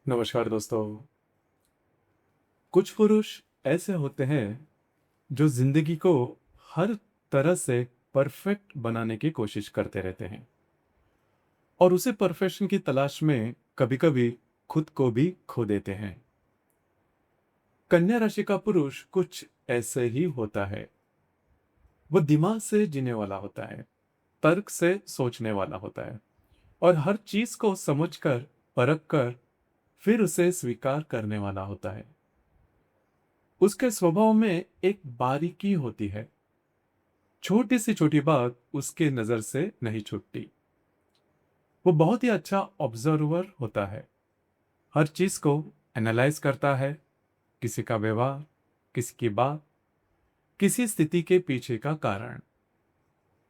नमस्कार दोस्तों। कुछ पुरुष ऐसे होते हैं जो जिंदगी को हर तरह से परफेक्ट बनाने की कोशिश करते रहते हैं और उसे परफेक्शन की तलाश में कभी-कभी खुद को भी खो देते हैं। कन्या राशि का पुरुष कुछ ऐसे ही होता है। वो दिमाग से जीने वाला होता है, तर्क से सोचने वाला होता है और हर चीज को समझकर, परख कर फिर उसे स्वीकार करने वाला होता है। उसके स्वभाव में एक बारीकी होती है। छोटी से छोटी बात उसके नजर से नहीं छूटती। वो बहुत ही अच्छा ऑब्जर्वर होता है। हर चीज को एनालाइज करता है। किसी का व्यवहार, किसी की बात, किसी स्थिति के पीछे का कारण,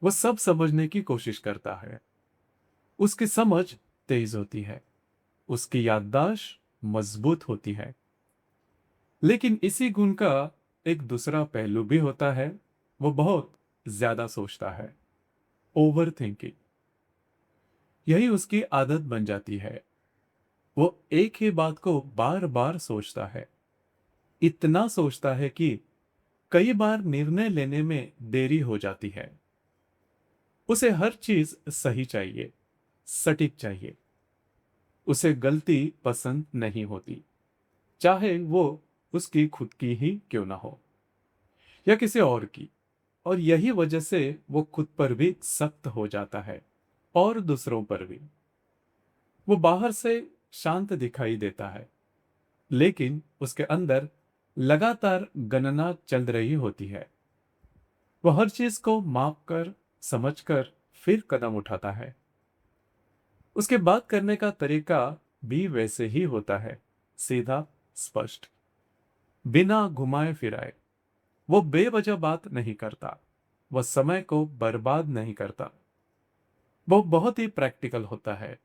वो सब समझने की कोशिश करता है। उसकी समझ तेज होती है। उसकी याददाश्त मजबूत होती है। लेकिन इसी गुण का एक दूसरा पहलू भी होता है। वो बहुत ज्यादा सोचता है। ओवर थिंकिंग, यही उसकी आदत बन जाती है। वो एक ही बात को बार बार सोचता है। इतना सोचता है कि कई बार निर्णय लेने में देरी हो जाती है। उसे हर चीज सही चाहिए, सटीक चाहिए। उसे गलती पसंद नहीं होती, चाहे वो उसकी खुद की ही क्यों ना हो या किसी और की। और यही वजह से वो खुद पर भी सख्त हो जाता है और दूसरों पर भी। वो बाहर से शांत दिखाई देता है, लेकिन उसके अंदर लगातार गणना चल रही होती है। वह हर चीज को माप कर, समझ कर फिर कदम उठाता है। उसके बात करने का तरीका भी वैसे ही होता है, सीधा, स्पष्ट, बिना घुमाए फिराए। वो बेवजह बात नहीं करता। वह समय को बर्बाद नहीं करता। वो बहुत ही प्रैक्टिकल होता है।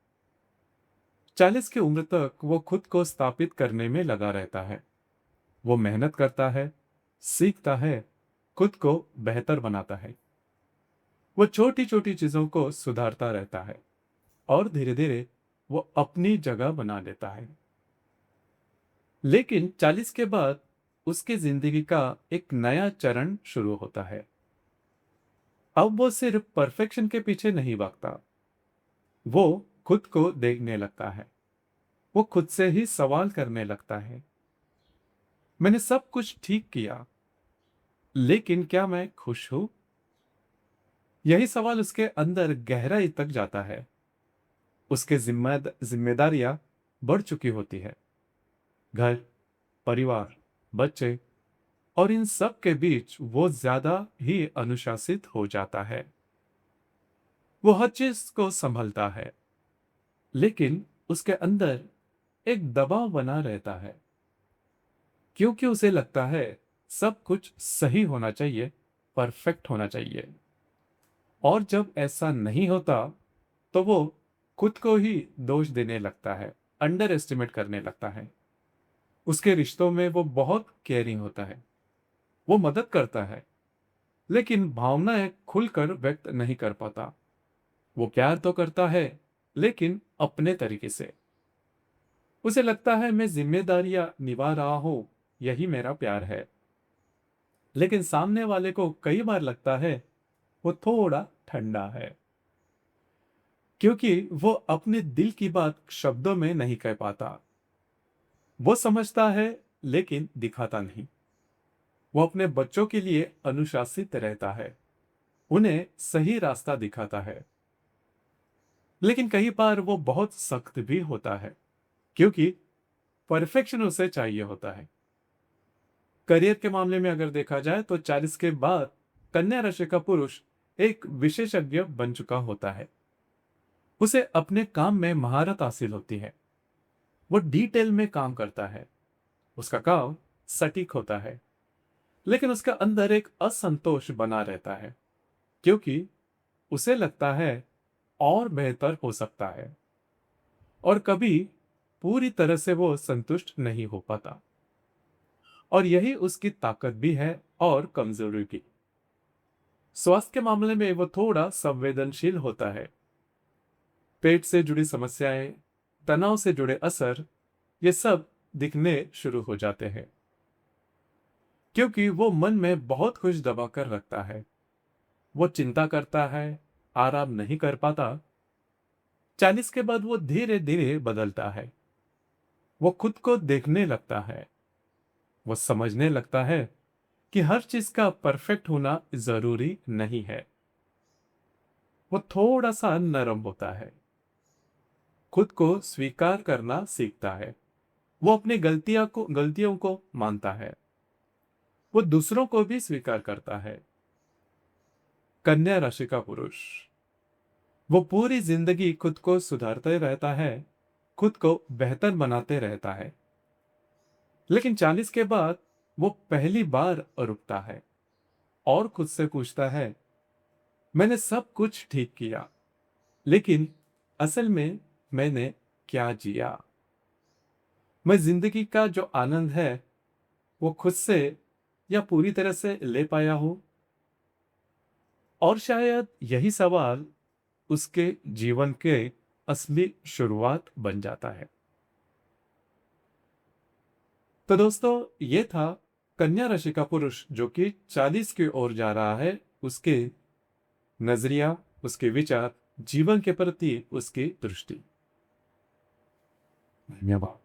40 की उम्र तक वो खुद को स्थापित करने में लगा रहता है। वो मेहनत करता है, सीखता है, खुद को बेहतर बनाता है। वो छोटी छोटी चीजों को सुधारता रहता है और धीरे धीरे वो अपनी जगह बना लेता है। लेकिन 40 के बाद उसकी जिंदगी का एक नया चरण शुरू होता है। अब वो सिर्फ परफेक्शन के पीछे नहीं भागता। वो खुद को देखने लगता है। वो खुद से ही सवाल करने लगता है, मैंने सब कुछ ठीक किया, लेकिन क्या मैं खुश हूं? यही सवाल उसके अंदर गहराई तक जाता है। उसके जिम्मेदारियां बढ़ चुकी होती है। घर, परिवार, बच्चे, और इन सब के बीच वो ज्यादा ही अनुशासित हो जाता है। वो हर चीज को संभलता है, लेकिन उसके अंदर एक दबाव बना रहता है, क्योंकि उसे लगता है सब कुछ सही होना चाहिए, परफेक्ट होना चाहिए। और जब ऐसा नहीं होता तो वो खुद को ही दोष देने लगता है, अंडर एस्टिमेट करने लगता है। उसके रिश्तों में वो बहुत केयरिंग होता है। वो मदद करता है, लेकिन भावनाएं खुलकर व्यक्त नहीं कर पाता। वो प्यार तो करता है, लेकिन अपने तरीके से। उसे लगता है मैं जिम्मेदारियां निभा रहा हूं, यही मेरा प्यार है। लेकिन सामने वाले को कई बार लगता है वो थोड़ा ठंडा है, क्योंकि वो अपने दिल की बात शब्दों में नहीं कह पाता। वो समझता है, लेकिन दिखाता नहीं। वो अपने बच्चों के लिए अनुशासित रहता है, उन्हें सही रास्ता दिखाता है। लेकिन कई बार वो बहुत सख्त भी होता है, क्योंकि परफेक्शन उसे चाहिए होता है। करियर के मामले में अगर देखा जाए तो 40 के बाद कन्या राशि का पुरुष एक विशेषज्ञ बन चुका होता है। उसे अपने काम में महारत हासिल होती है। वो डिटेल में काम करता है। उसका काम सटीक होता है, लेकिन उसका अंदर एक असंतोष बना रहता है, क्योंकि उसे लगता है और बेहतर हो सकता है। और कभी पूरी तरह से वो संतुष्ट नहीं हो पाता। और यही उसकी ताकत भी है और कमजोरी भी। स्वास्थ्य के मामले में वो थोड़ा संवेदनशील होता है। पेट से जुड़ी समस्याएं, तनाव से जुड़े असर, ये सब दिखने शुरू हो जाते हैं, क्योंकि वो मन में बहुत कुछ दबा कर रखता है। वो चिंता करता है, आराम नहीं कर पाता। 40 के बाद वो धीरे धीरे बदलता है। वो खुद को देखने लगता है। वो समझने लगता है कि हर चीज का परफेक्ट होना जरूरी नहीं है। वो थोड़ा सा नरम होता है, खुद को स्वीकार करना सीखता है। वो अपनी गलतियों को मानता है। वो दूसरों को भी स्वीकार करता है। कन्या राशि का पुरुष, वो पूरी जिंदगी खुद को सुधारते रहता है, खुद को बेहतर बनाते रहता है। लेकिन 40 के बाद वो पहली बार रुकता है और खुद से पूछता है, मैंने सब कुछ ठीक किया, लेकिन असल में मैंने क्या जिया? मैं जिंदगी का जो आनंद है वो खुद से या पूरी तरह से ले पाया हूं? और शायद यही सवाल उसके जीवन के असली शुरुआत बन जाता है। तो दोस्तों, ये था कन्या राशि का पुरुष जो कि 40 की ओर जा रहा है। उसके नजरिया, उसके विचार, जीवन के प्रति उसकी दृष्टि। धन्यवाद।